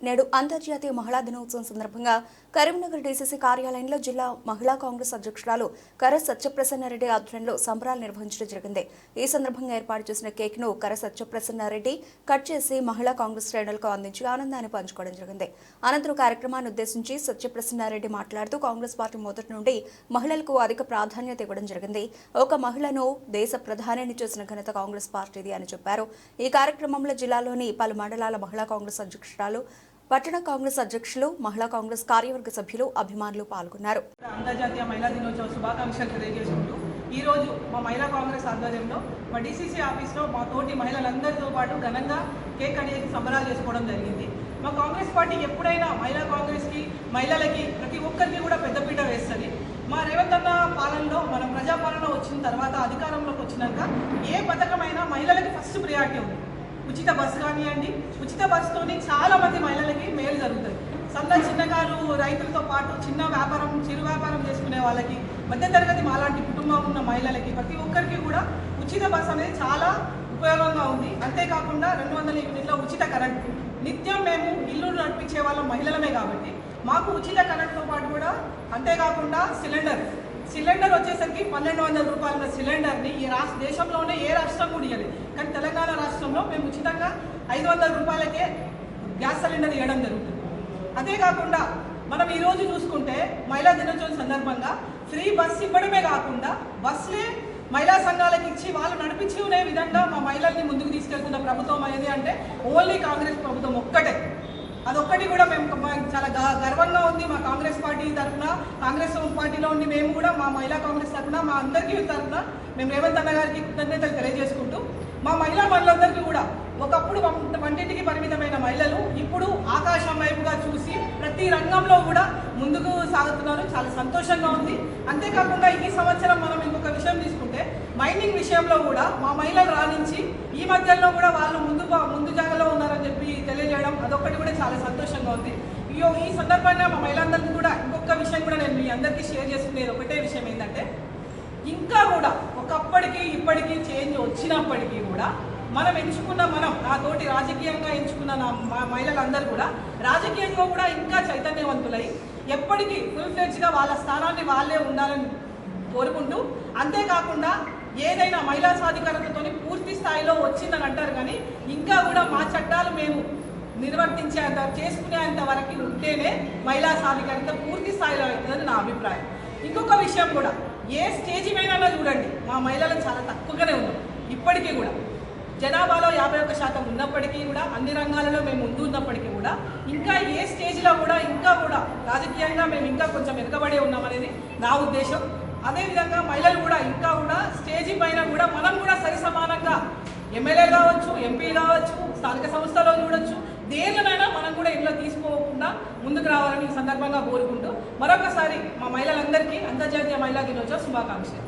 నేడు అంతర్జాతీయ మహిళా దినోత్సవం సందర్భంగా కరీంనగర్ డీసీసీ కార్యాలయంలో జిల్లా మహిళా కాంగ్రెస్ అధ్యక్షురాలు కర సత్యప్రసన్నారెడ్డి ఆధ్వర్యంలో సంబరాలు నిర్వహించడం జరిగింది. ఈ సందర్భంగా ఏర్పాటు చేసిన కేక్ ను కర సత్యప్రసన్నారెడ్డి కట్ చేసి మహిళా కాంగ్రెస్ శ్రేణులకు అందించి ఆనందాన్ని పంచుకోవడం జరిగింది. అనంతరం కార్యక్రమాన్ని ఉద్దేశించి సత్యప్రసన్నారెడ్డి మాట్లాడుతూ కాంగ్రెస్ పార్టీ మొదటి నుండి మహిళలకు అధిక ప్రాధాన్యత ఇవ్వడం జరిగింది. ఒక మహిళను దేశ ప్రధానిని చేసిన ఘనత కాంగ్రెస్ పార్టీది అని చెప్పారు. ఈ కార్యక్రమంలో జిల్లాలోని పలు మండలాల మహిళా కాంగ్రెస్ అధ్యక్షురాలు, పట్టణ కాంగ్రెస్ అధ్యక్షులు, మహిళా కాంగ్రెస్ కార్యవర్గ సభ్యులు, అభిమానులు పాల్గొన్నారు. అంతర్జాతీయ మహిళా దినోత్సవ శుభాకాంక్షలు తెలియజేసుకుంటూ ఈ రోజు మా మహిళా కాంగ్రెస్ ఆధ్వర్యంలో మా డీసీసీ ఆఫీస్లో మా తోటి మహిళలందరితో పాటు ఘనంగా కేక్ అనేది సంబరాలు చేసుకోవడం జరిగింది. మా కాంగ్రెస్ పార్టీ ఎప్పుడైనా మహిళా కాంగ్రెస్కి, మహిళలకి ప్రతి ఒక్కరికి కూడా పెద్దపీట వేస్తుంది. మా రేవంత్ అన్న పాలనలో మనం ప్రజాపాలన వచ్చిన తర్వాత అధికారంలోకి వచ్చినాక ఏ పథకమైనా మహిళలకి ఫస్ట్ ప్రియారిటీ ఉంది. ఉచిత బస్సు కానివ్వండి, ఉచిత బస్సుతోని చాలా మంది మహిళలకి మేలు జరుగుతుంది. చిన్నకారు రైతులతో పాటు చిరు వ్యాపారం చేసుకునే వాళ్ళకి, మధ్యతరగతి మాలాంటి కుటుంబం ఉన్న మహిళలకి ప్రతి ఒక్కరికి కూడా ఉచిత బస్సు అనేది చాలా ఉపయోగంగా ఉంది. అంతేకాకుండా 200 యూనిట్ల ఉచిత కరెంట్, నిత్యం మేము ఇల్లు నడిపించే వాళ్ళ మహిళలమే కాబట్టి మాకు ఉచిత కరెంట్తో పాటు కూడా, అంతేకాకుండా సిలిండర్ వచ్చేసరికి 1200 రూపాయల సిలిండర్ని ఈ దేశంలోనే ఏ రాష్ట్రం కూడా ఇవ్వలేదు. కానీ తెలంగాణ రాష్ట్రంలో మేము ఉచితంగా 500 రూపాయలకే గ్యాస్ సిలిండర్ ఇవ్వడం జరుగుతుంది. అంతేకాకుండా మనం ఈరోజు చూసుకుంటే మహిళా దినోత్సవం సందర్భంగా ఫ్రీ బస్ ఇవ్వడమే కాకుండా బస్సులే మహిళా సంఘాలకు ఇచ్చి వాళ్ళు నడిపించుకునే విధంగా మా మహిళల్ని ముందుకు తీసుకెళ్తున్న ప్రభుత్వం అనేది అంటే ఓన్లీ కాంగ్రెస్ ప్రభుత్వం ఒక్కటే. అదొక్కటి కూడా మేము చాలా గర్వంగా ఉంది. మా కాంగ్రెస్ పార్టీ తరఫున, కాంగ్రెస్ పార్టీలో ఉండి మేము కూడా మా మహిళా కాంగ్రెస్ తరఫున, మా అందరికీ తరఫున మేము రేవంత్ అన్న గారికి కృతజ్ఞతలు తెలియజేసుకుంటూ, మా మహిళలందరికీ కూడా ఒకప్పుడు వంటింటికి పరిమితమైన మహిళలు ఇప్పుడు ఆకాశం వైపుగా చూసి ప్రతి రంగంలో కూడా ముందుకు సాగుతున్నారు. చాలా సంతోషంగా ఉంది. అంతేకాకుండా ఈ సంవత్సరం మనం ఇంకొక విషయం తీసుకుంటే మైనింగ్ విషయంలో కూడా మా మహిళలు రాణించి ఈ మధ్యలో కూడా వాళ్ళు ముందు జాగాలో ఉన్నారని చెప్పి తెలియజేయడం, అదొకటి కూడా చాలా సంతోషంగా ఉంది. ఈ సందర్భంగా మా మహిళలందరికీ కూడా ఇంకొక విషయం కూడా నేను మీ అందరికీ షేర్ చేసుకునేది ఒకటే విషయం ఏంటంటే, ఇంకా కూడా ఒకప్పటికి ఇప్పటికీ చేంజ్ వచ్చినప్పటికీ కూడా మనం నా తోటి రాజకీయంగా ఎంచుకున్న మా మహిళలందరూ కూడా రాజకీయంగా కూడా ఇంకా చైతన్యవంతులై ఎప్పటికీ ఫుల్ ఫ్లెడ్జ్గా వాళ్ళ స్థానాన్ని వాళ్ళే ఉండాలని కోరుకుంటూ, అంతేకాకుండా ఏదైనా మహిళా సాధికారతతో పూర్తి స్థాయిలో వచ్చిందని అంటారు, కానీ ఇంకా కూడా మా చట్టాలు మేము నిర్వర్తించేంత చేసుకునేంత వరకు ఉంటేనే మహిళా సాధికారత పూర్తి స్థాయిలో అవుతుందని నా అభిప్రాయం. ఇంకొక విషయం కూడా, ఏ స్టేజ్ పైన చూడండి మా మహిళలు చాలా తక్కువగానే ఉన్నాం. ఇప్పటికీ కూడా జనాభాలో 51% ఉన్నప్పటికీ కూడా, అన్ని రంగాలలో మేము ముందు ఉన్నప్పటికీ కూడా ఇంకా ఏ స్టేజ్లో కూడా ఇంకా కూడా రాజకీయంగా మేము ఇంకా కొంచెం వెనుకబడే ఉన్నామనేది నా ఉద్దేశం. అదేవిధంగా మహిళలు కూడా ఇంకా కూడా స్టేజీ పైన కూడా మనం కూడా సరి సమానంగా ఎమ్మెల్యే కావచ్చు, ఎంపీ కావచ్చు, స్థానిక సంస్థలో చూడొచ్చు, దేనినైనా మనం కూడా ఇంట్లో తీసుకోకుండా ముందుకు రావాలని ఈ సందర్భంగా కోరుకుంటూ మరొకసారి మా మహిళలందరికీ అంతర్జాతీయ మహిళా దినోత్సవ శుభాకాంక్షలు.